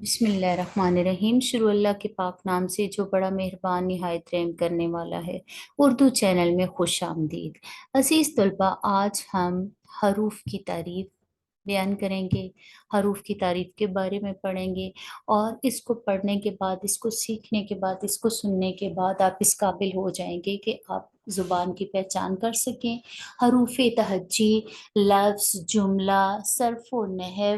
بسم اللہ الرحمن الرحیم۔ شروع اللہ کے پاک نام سے جو بڑا مہربان نہایت رحم کرنے والا ہے۔ اردو چینل میں خوش آمدید۔ عزیز طلبہ، آج ہم حروف کی تعریف بیان کریں گے، حروف کی تعریف کے بارے میں پڑھیں گے، اور اس کو پڑھنے کے بعد، اس کو سیکھنے کے بعد، اس کو سننے کے بعد آپ اس قابل ہو جائیں گے کہ آپ زبان کی پہچان کر سکیں۔ حروف تہجی لفظ، جملہ، صرف و نحو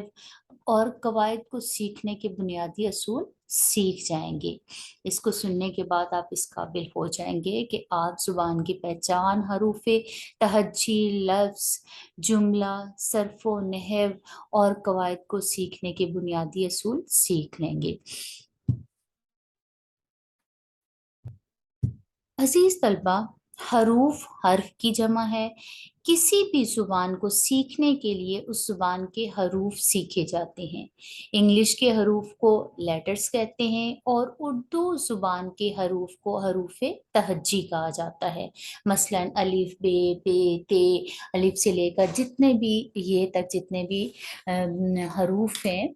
اور قواعد کو سیکھنے کے بنیادی اصول سیکھ جائیں گے۔ اس کو سننے کے بعد آپ اس قابل ہو جائیں گے کہ آپ زبان کی پہچان، حروف تہجی لفظ، جملہ، صرف و نحو اور قواعد کو سیکھنے کے بنیادی اصول سیکھ لیں گے۔ عزیز طلبہ، حروف حرف کی جمع ہے۔ کسی بھی زبان کو سیکھنے کے لیے اس زبان کے حروف سیکھے جاتے ہیں۔ انگلش کے حروف کو لیٹرز کہتے ہیں اور اردو زبان کے حروف کو حروف تہجی کہا جاتا ہے۔ مثلا الف، بے، تے، الف سے لے کر جتنے بھی یہ تک جتنے بھی حروف ہیں،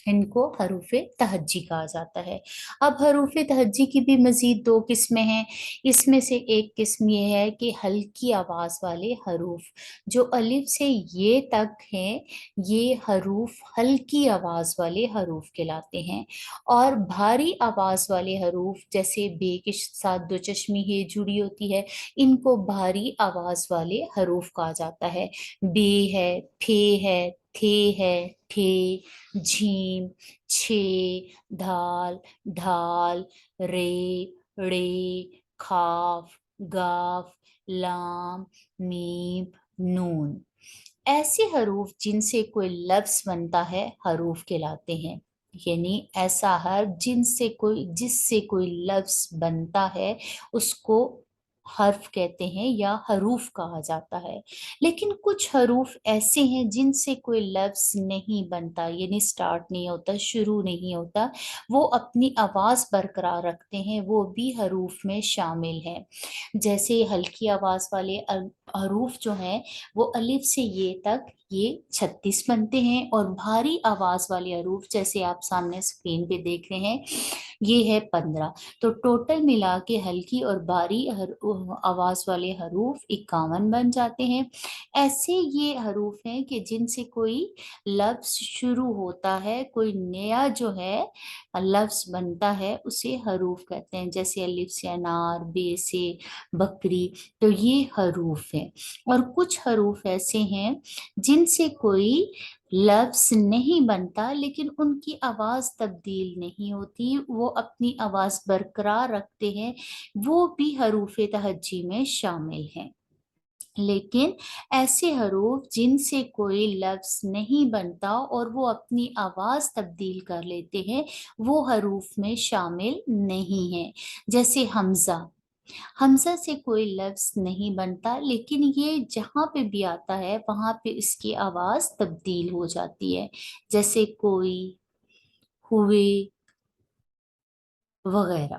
ان کو حروف تہجی کہا جاتا ہے۔ اب حروف تہجی کی بھی مزید دو قسمیں ہیں۔ اس میں سے ایک قسم یہ ہے کہ ہلکی آواز والے حروف، جو الف سے یہ تک ہیں، یہ حروف ہلکی آواز والے حروف کہلاتے ہیں، اور بھاری آواز والے حروف جیسے بے کے ساتھ دو چشمی ہے جڑی ہوتی ہے، ان کو بھاری آواز والے حروف کہا جاتا ہے۔ بے ہے، پھے ہے، تھے ہے، ٹھے، جھیم، چھے، دھال، ڈھال، رے، ڑے، کھاف، گاف، لام، میم، نون۔ ایسے حروف جن سے کوئی لفظ بنتا ہے حروف کہلاتے ہیں، یعنی ایسا حرف جس سے کوئی لفظ بنتا ہے اس کو حرف کہتے ہیں یا حروف کہا جاتا ہے۔ لیکن کچھ حروف ایسے ہیں جن سے کوئی لفظ نہیں بنتا، یعنی سٹارٹ نہیں ہوتا، شروع نہیں ہوتا، وہ اپنی آواز برقرار رکھتے ہیں، وہ بھی حروف میں شامل ہیں۔ جیسے ہلکی آواز والے حروف جو ہیں وہ الف سے یہ تک یہ 36 بنتے ہیں، اور بھاری آواز والے حروف جیسے آپ سامنے اسکرین پہ دیکھ رہے ہیں یہ ہے 15۔ تو ٹوٹل ملا کے ہلکی اور بھاری آواز والے حروف 51 بن جاتے ہیں۔ ایسے یہ حروف ہیں کہ جن سے کوئی لفظ شروع ہوتا ہے، کوئی نیا جو ہے لفظ بنتا ہے، اسے حروف کہتے ہیں۔ جیسے الف سے انار، بے سے بکری، تو یہ حروف ہیں۔ اور کچھ حروف ایسے ہیں جن سے کوئی لفظ نہیں بنتا لیکن ان کی آواز تبدیل نہیں ہوتی، وہ اپنی آواز برقرار رکھتے ہیں، وہ بھی حروف تہجی میں شامل ہیں۔ لیکن ایسے حروف جن سے کوئی لفظ نہیں بنتا اور وہ اپنی آواز تبدیل کر لیتے ہیں، وہ حروف میں شامل نہیں ہیں۔ جیسے حمزہ، حمزہ سے کوئی لفظ نہیں بنتا لیکن یہ جہاں پہ بھی آتا ہے وہاں پہ اس کی آواز تبدیل ہو جاتی ہے، جیسے کوئی، ہوئے وغیرہ۔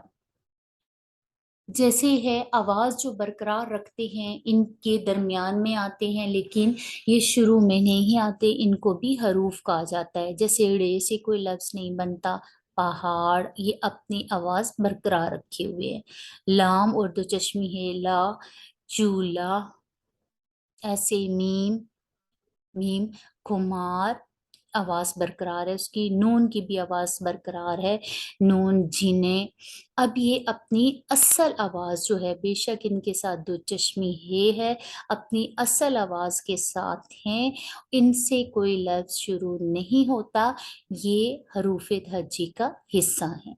جیسے ہے آواز جو برقرار رکھتے ہیں، ان کے درمیان میں آتے ہیں لیکن یہ شروع میں نہیں آتے، ان کو بھی حروف کہا جاتا ہے۔ جیسے ڑے سے کوئی لفظ نہیں بنتا، پہاڑ، یہ اپنی آواز برقرار رکھے ہوئے ہے۔ لام اور دو چشمی ہے، لا، چولہا، ایسے میم، میم، کمار، آواز برقرار ہے اس کی۔ نون کی بھی آواز برقرار ہے، نون، جینے۔ اب یہ اپنی اصل آواز جو ہے، بے شک ان کے ساتھ دو چشمی ہے، اپنی اصل آواز کے ساتھ ہیں، ان سے کوئی لفظ شروع نہیں ہوتا، یہ حروف تہجی کا حصہ ہیں۔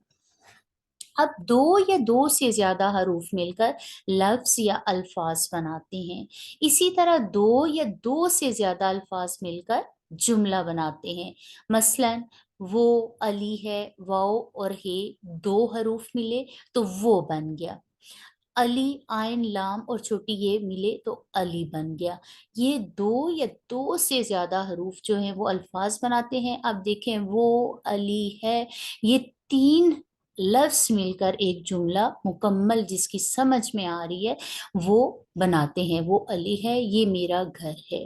اب دو یا دو سے زیادہ حروف مل کر لفظ یا الفاظ بناتے ہیں۔ اسی طرح دو یا دو سے زیادہ الفاظ مل کر جملہ بناتے ہیں۔ مثلا وہ علی ہے، واو اور ہے دو حروف ملے تو وہ بن گیا۔ علی، آئن، لام اور چھوٹی یہ ملے تو علی بن گیا۔ یہ دو یا دو سے زیادہ حروف جو ہیں وہ الفاظ بناتے ہیں۔ اب دیکھیں، وہ علی ہے، یہ تین لفظ مل کر ایک جملہ مکمل جس کی سمجھ میں آ رہی ہے وہ بناتے ہیں۔ وہ علی ہے، یہ میرا گھر ہے۔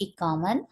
51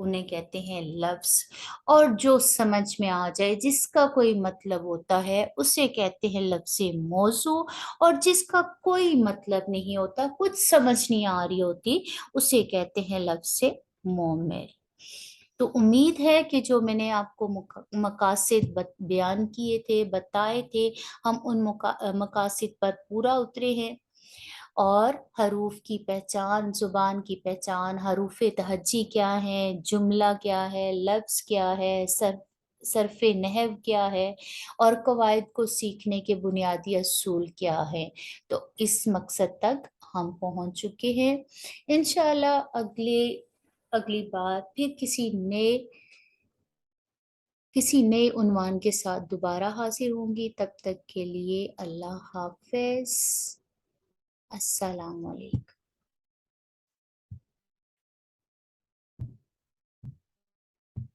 انہیں کہتے ہیں لفظ، اور جو سمجھ میں آ جائے، جس کا کوئی مطلب ہوتا ہے، اسے کہتے ہیں لفظ موضوع، اور جس کا کوئی مطلب نہیں ہوتا، کچھ سمجھ نہیں آ رہی ہوتی، اسے کہتے ہیں لفظ مومر۔ تو امید ہے کہ جو میں نے آپ کو مقاصد بیان کیے تھے، بتائے تھے، ہم ان مقاصد پر پورا اترے ہیں، اور حروف کی پہچان، زبان کی پہچان، حروف تہجی کیا ہے، جملہ کیا ہے، لفظ کیا ہے، صرف نحو کیا ہے، اور قواعد کو سیکھنے کے بنیادی اصول کیا ہے، تو اس مقصد تک ہم پہنچ چکے ہیں۔ انشاءاللہ اگلی بار پھر کسی نئے عنوان کے ساتھ دوبارہ حاضر ہوں گی۔ تب تک کے لیے اللہ حافظ، السلام علیکم۔